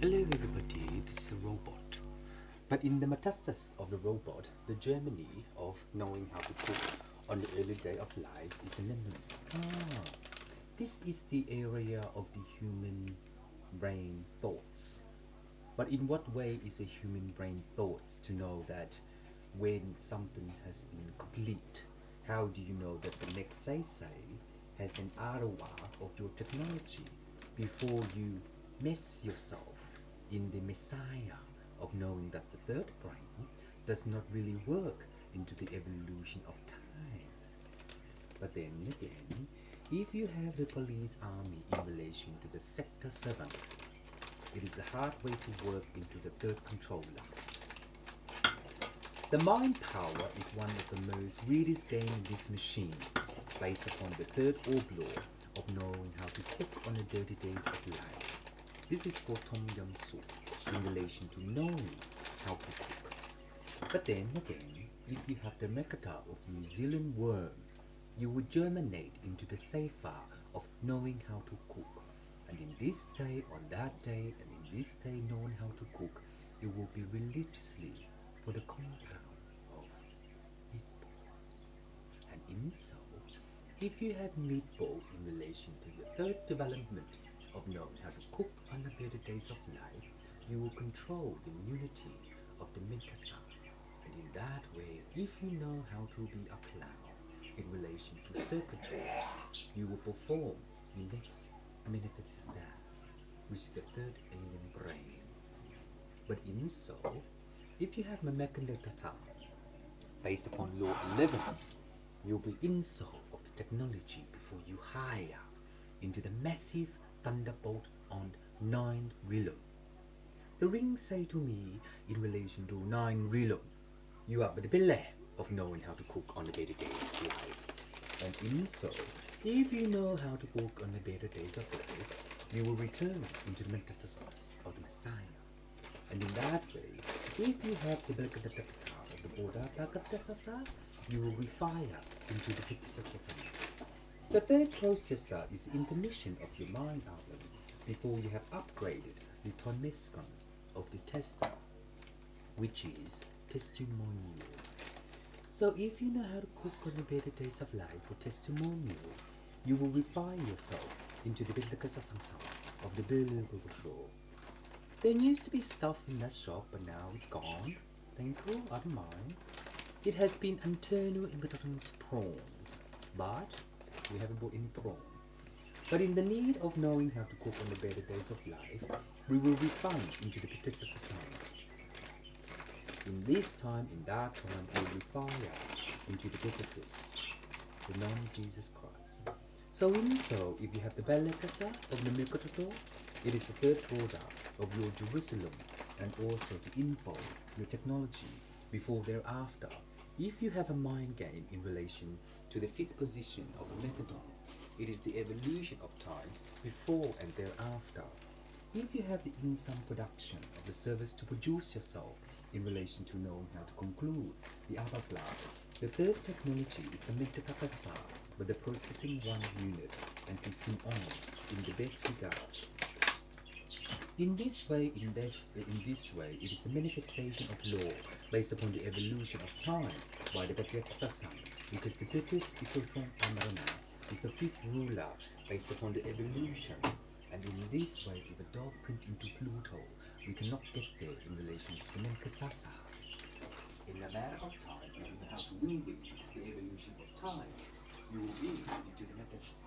Hello everybody, this is a robot. But in the metastasis of the robot, the Germany of knowing how to cook on the early day of life is an enemy. This is the area of the human brain thoughts. But in what way is a human brain thoughts to know that when something has been complete? How do you know that the next say has an ROI of your technology before you mess yourself in the messiah of knowing that the third brain does not really work into the evolution of time? But then again, if you have the police army in relation to the sector 7, it is a hard way to work into the third controller. The mind power is one of the most weirdest games in this machine, based upon the third orb law of knowing how to cook on the dirty days of life. This is for Tom Yum Soup in relation to knowing how to cook. But then again, if you have the Mekata of New Zealand worm, you would germinate into the cipher of knowing how to cook. And in this day, on that day, and in this day knowing how to cook, it will be religiously for the compound of meatballs. And in so, if you have meatballs in relation to the third development of knowing how to cook on the better days of life, you will control the immunity of the metasa. And in that way, if you know how to be a clown in relation to circuitry, you will perform the next manifest that, which is the third alien brain. But in so, if you have Mamekanekata based upon law 11, you'll be in so of the technology before you hire into the massive thunderbolt on 9 realm. The rings say to me in relation to 9 realm, you are the belly of knowing how to cook on the better days of life. And in so, if you know how to cook on the better days of life, you will return into the metastasis of the Messiah. And in that way, if you have the Belkadata of the Buddha Bhagavatasasa, you will refire into the Pittasasa. The third processor is the intermission of your mind outlet before you have upgraded the Tonescon of the tester, which is testimonial. So if you know how to cook on the better days of life for testimonial, you will refine yourself into the Pittasasa of the biblical show. There used to be stuff in that shop, but now it's gone. Thank you, I don't mind. It has been internal in returns to prawns, but we haven't bought any prawn. But in the need of knowing how to cook on the better days of life, we will refine into the Pittasasa. In this time, in that time, we will refire into the Pittasis, the non-Jesus Christ. So in so, if you have the Balakasa of the Mikototo, it is the third order of your Jerusalem, and also the info, your technology, before thereafter. If you have a mind game in relation to the fifth position of a Mechadon, it is the evolution of time before and thereafter. If you have the in-sum production of the service to produce yourself in relation to knowing how to conclude the upper block, the third technology is the Metakapasa, with the processing one unit and to sim on in the best regard. In this way, it is the manifestation of law based upon the evolution of time by the Bhatyasasa, because the British Equitron Amarana is the fifth ruler based upon the evolution, and in this way, if a dog print into Pluto, we cannot get there in relation to the Menkasasa. In a matter of time, if you have to win with the evolution of time, you will be into the Menkasasa.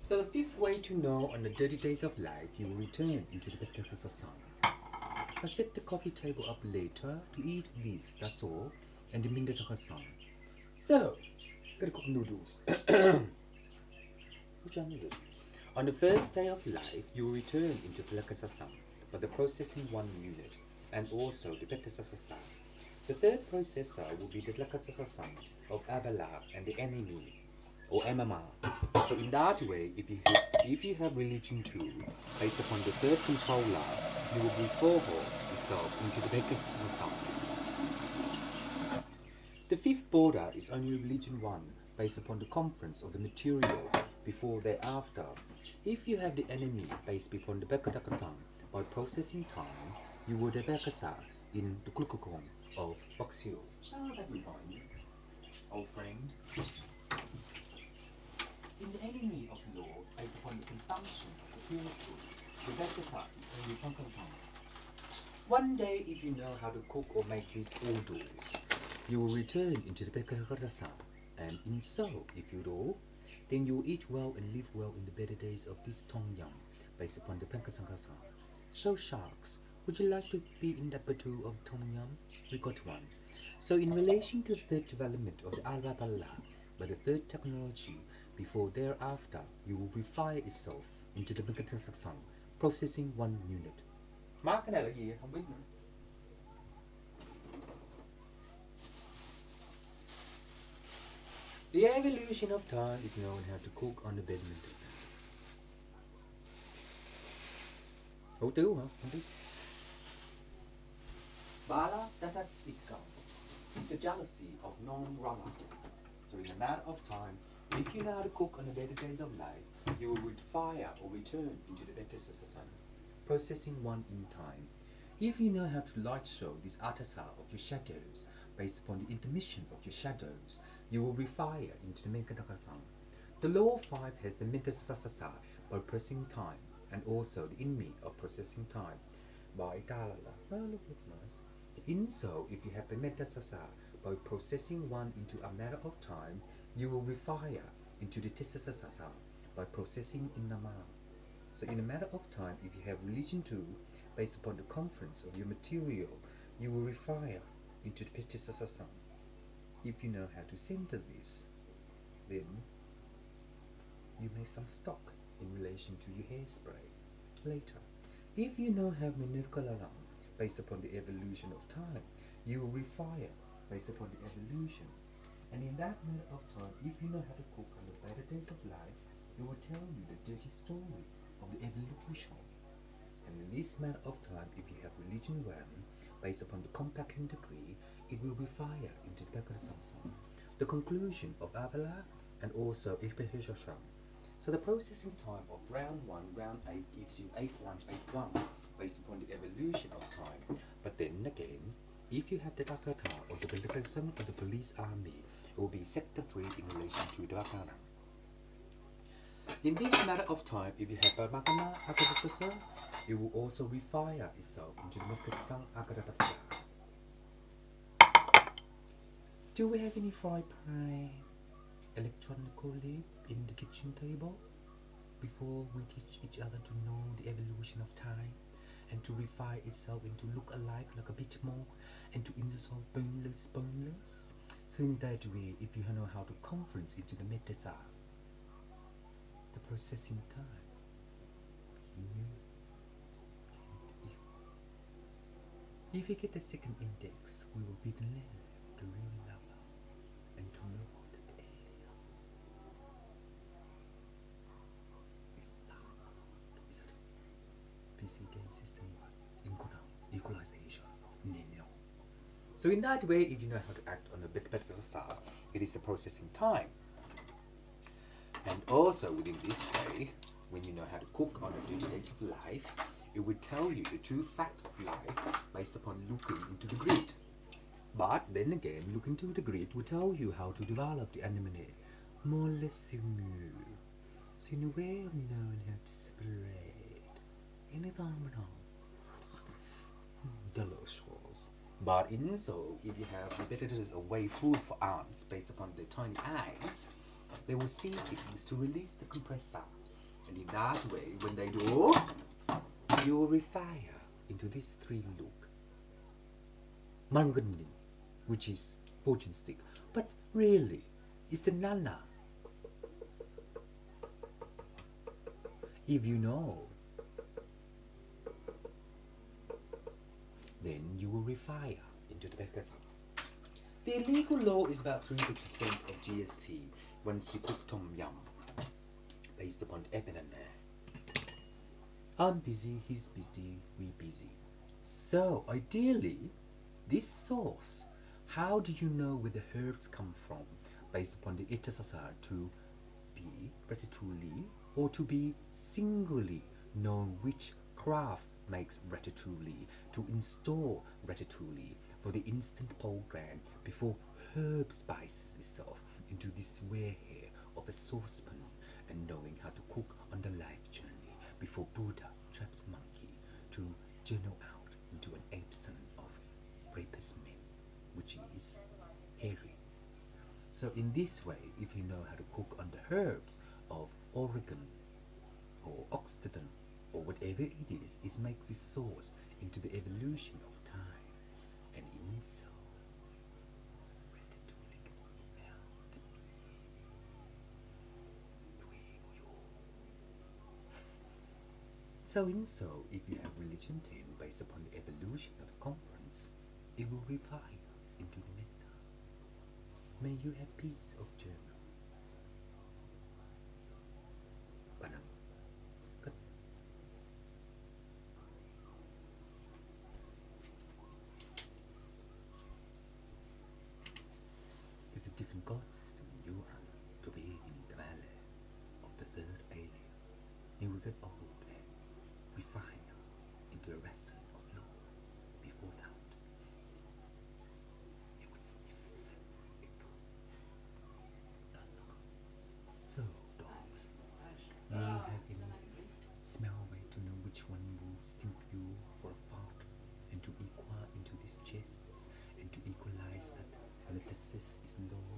So the fifth way to know on the dirty days of life, you will return into the Pittasasa. I set the coffee table up later to eat this, that's all, and the Mindatasan. So, gotta cook noodles. Which one is it? On the first day of life, you will return into Pilakasasam, but the processing one unit, and also the Pittasasa. The third processor will be the Pilakasasam of Abala and the enemy, or MMA. So in that way, if you have religion too, based upon the third controller, you will reform yourself into the Pilakasasam. The fifth border is only religion 1, based upon the conference of the material before thereafter. If you have the enemy based upon the Bekadakatang by processing time, you would have Bekasa in the Klukukong of Boxhill. Shall that remind you, old friend? In the enemy of law based upon the consumption of the fuel, the Bekasa is only Pankantang. One day, if you know how to cook or make these odors, you will return into the Bekadakatasa, and in so, if you do, then you will eat well and live well in the better days of this Tom Yum, based upon the Pankasangasa. So sharks, would you like to be in the bottle of Tom Yum? We got one. So in relation to the third development of the Alvabala, by the third technology, before thereafter, you will refine itself into the Pankasangasa, processing 1 unit. Má cái này là gì không biết nữa. The evolution of time is known how to cook on the badminton. Hủ tiếu hả? Không biết. Bala Tatas Iskam is the jealousy of non-Rama. So in a matter of time, if you know how to cook on the better days of life, you will fire or return into the better succession, processing 1 in time. If you know how to light show this atasa of your shadows based upon the intermission of your shadows, you will refire into the Menkadakasang. The law of 5 has the Mentasasasa by pressing time, and also the enemy of processing time by Dalala. Oh, look, that's nice. In so, if you have the Mentasasa by processing 1 into a matter of time, you will refire into the Tesasasa by processing in Nama. So in a matter of time, if you have religion 2, based upon the conference of your material, you will refire into the Petisasasam. If you know how to center this, then you make some stock in relation to your hairspray later. If you know how Menukalalam, based upon the evolution of time, you will refire based upon the evolution. And in that matter of time, if you know how to cook on the better days of life, it will tell you the dirty story of the evolution. And in this matter of time, if you have religion 1, based upon the compaction degree, it will be fire into the Bekadakasang. The conclusion of Avala and also Ikpehishasham. So the processing time of round 1, round 8 gives you 8181 based upon the evolution of time. But then again, if you have the Dakata or the Bekadakasang or the police army, it will be sector 3 in relation to the Bakana. In this matter of time, if you have a Bakana Akadasasa, it will also refire itself into the Mekasang Akadapasa. Do we have any fry pan electronically in the kitchen table? Before we teach each other to know the evolution of time and to refine itself into look alike like a bit more and to insert boneless. So in that way, if you know how to conference into the metasa, the processing time, if we get the second index, we will be the real lover, and to know that the area is dark. Is it PC game system equalization? No. So in that way, if you know how to act on a bit better, it is the processing time. And also within this way, when you know how to cook on the 30 days of life, it will tell you the true fact of life based upon looking into the grid. But then again, looking into the grid will tell you how to develop the anemone more or less similar. So in a way of knowing how to separate anything delicious. But in so, if you have repetitors away food for ants based upon their tiny eyes, they will see things to release the compressor. And in that way, when they do, you will refire into this 3 look. Manganin, which is fortune stick, but really, it's the nana. If you know, then you will refire into the Bekasa. The illegal law is about 3% of GST once you cook Tom Yum, based upon evidence. I'm busy, he's busy, we busy. So ideally, this sauce, how do you know where the herbs come from, based upon the itasasa to be ratatouille, or to be singly known which craft makes ratatouille, to install ratatouille for the instant program before herb spices itself into this warehouse of a saucepan, and knowing how to cook on the life journey before Buddha traps monkey to journal out into an absence of rapist men, which is hairy. So in this way, if you know how to cook on the herbs of Oregon or Occitan or whatever it is, it makes this sauce into the evolution of time. And in so, ratatouille can smell the so in so, if you have religion then based upon the evolution of the conference, it will refine into metta. May you have peace of journal. Panam. Good. There's a different god system in Yuan to be in the valley of the third alien. You will get old and refine into a lesson of law. Before that, it would sniff it. So, dogs, you have any smell way to know which one will stink you for a fart, and to equal into this chest, and to equalize that when the testis is low